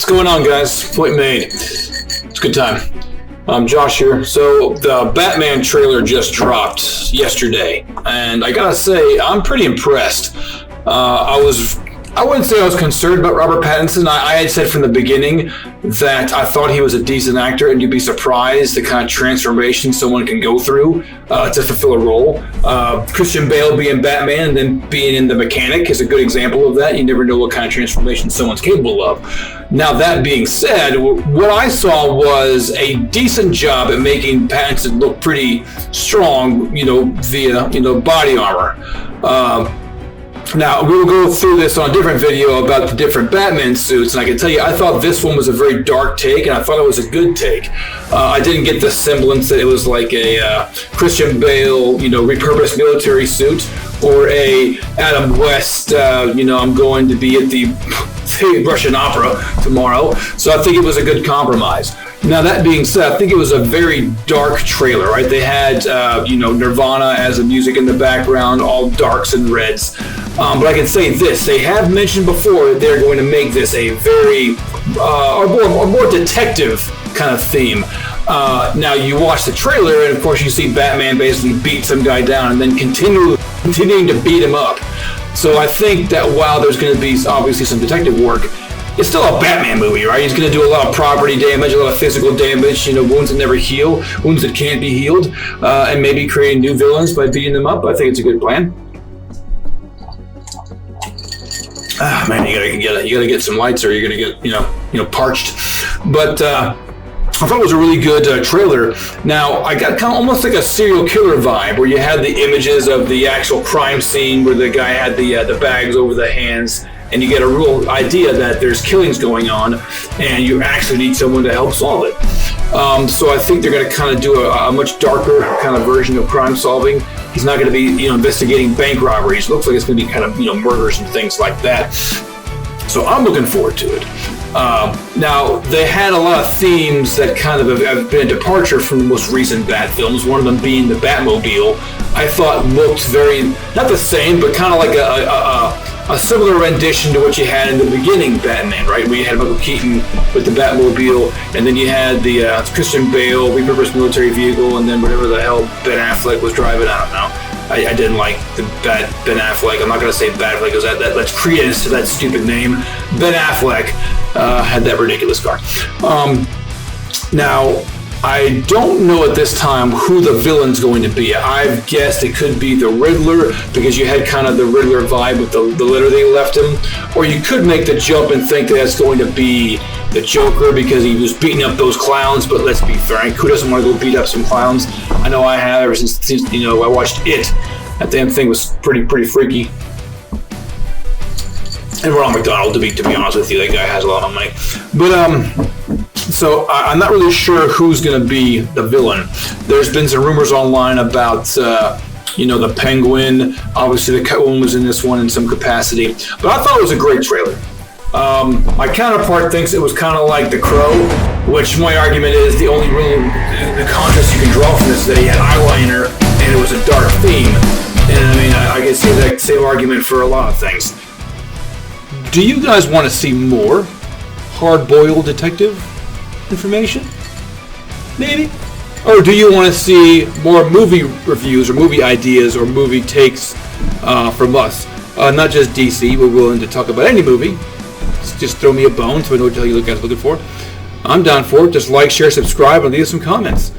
What's going on, guys? Point made. It's a good time. I'm Josh here. So the Batman trailer just dropped yesterday, and I gotta say, I'm pretty impressed. I wouldn't say I was concerned about Robert Pattinson. I had said from the beginning that I thought he was a decent actor, and you'd be surprised the kind of transformation someone can go through to fulfill a role. Christian Bale being Batman and then being in The Mechanic is a good example of that. You never know what kind of transformation someone's capable of. Now, that being said, what I saw was a decent job at making Pattinson look pretty strong, via, body armor. Now, we will go through this on a different video about the different Batman suits, and I can tell you, I thought this one was a very dark take, and I thought it was a good take. I didn't get the semblance that it was like a Christian Bale, repurposed military suit, or a Adam West, I'm going to be at the Russian opera tomorrow. So I think it was a good compromise. Now, that being said, I think it was a very dark trailer, right? They had, Nirvana as the music in the background, all darks and reds. But I can say this, they have mentioned before that they're going to make this a very, or more detective kind of theme. Now, you watch the trailer, and of course you see Batman basically beat some guy down and then continuing to beat him up. So I think that while there's going to be obviously some detective work, it's still a Batman movie, right? He's going to do a lot of property damage, a lot of physical damage, wounds that never heal, wounds that can't be healed, and maybe creating new villains by beating them up. I think it's a good plan. Ah, man, you gotta get some lights, or you're gonna get parched. But I thought it was a really good trailer. Now, I got kind of almost like a serial killer vibe, where you had the images of the actual crime scene where the guy had the bags over the hands, and you get a real idea that there's killings going on, and you actually need someone to help solve it. So I think they're going to kind of do a much darker kind of version of crime solving. He's not going to be, investigating bank robberies. It looks like it's going to be kind of, murders and things like that. So I'm looking forward to it. Now, they had a lot of themes that kind of have been a departure from the most recent Bat films, one of them being the Batmobile. I thought looked very, not the same, but kind of like a similar rendition to what you had in the beginning Batman, right? Where you had Michael Keaton with the Batmobile, and then you had the Christian Bale repurposed military vehicle, and then whatever the hell Ben Affleck was driving, I don't know. I didn't like the Ben Affleck. I'm not going to say Batfleck because that's credence to that stupid name. Ben Affleck had that ridiculous car. Now, I don't know at this time who the villain's going to be. I've guessed it could be the Riddler, because you had kind of the Riddler vibe with the letter they left him. Or you could make the jump and think that it's going to be the Joker, because he was beating up those clowns. But let's be frank, who doesn't want to go beat up some clowns? I know I have ever since I watched It. That damn thing was pretty freaky. And Ronald McDonald, to be honest with you, that guy has a lot of money. But so I'm not really sure who's going to be the villain. There's been some rumors online about, the Penguin. Obviously, the Catwoman was in this one in some capacity. But I thought it was a great trailer. My counterpart thinks it was kind of like The Crow, which my argument is the only real the contrast you can draw from this is that he had eyeliner and it was a dark theme. And I mean, I can see that same argument for a lot of things. Do you guys want to see more hard-boiled detective information? Maybe? Or do you want to see more movie reviews or movie ideas or movie takes from us? Not just DC, we're willing to talk about any movie. Just throw me a bone so I know what the hell you guys are looking for. I'm down for it. Just like, share, subscribe, and leave us some comments.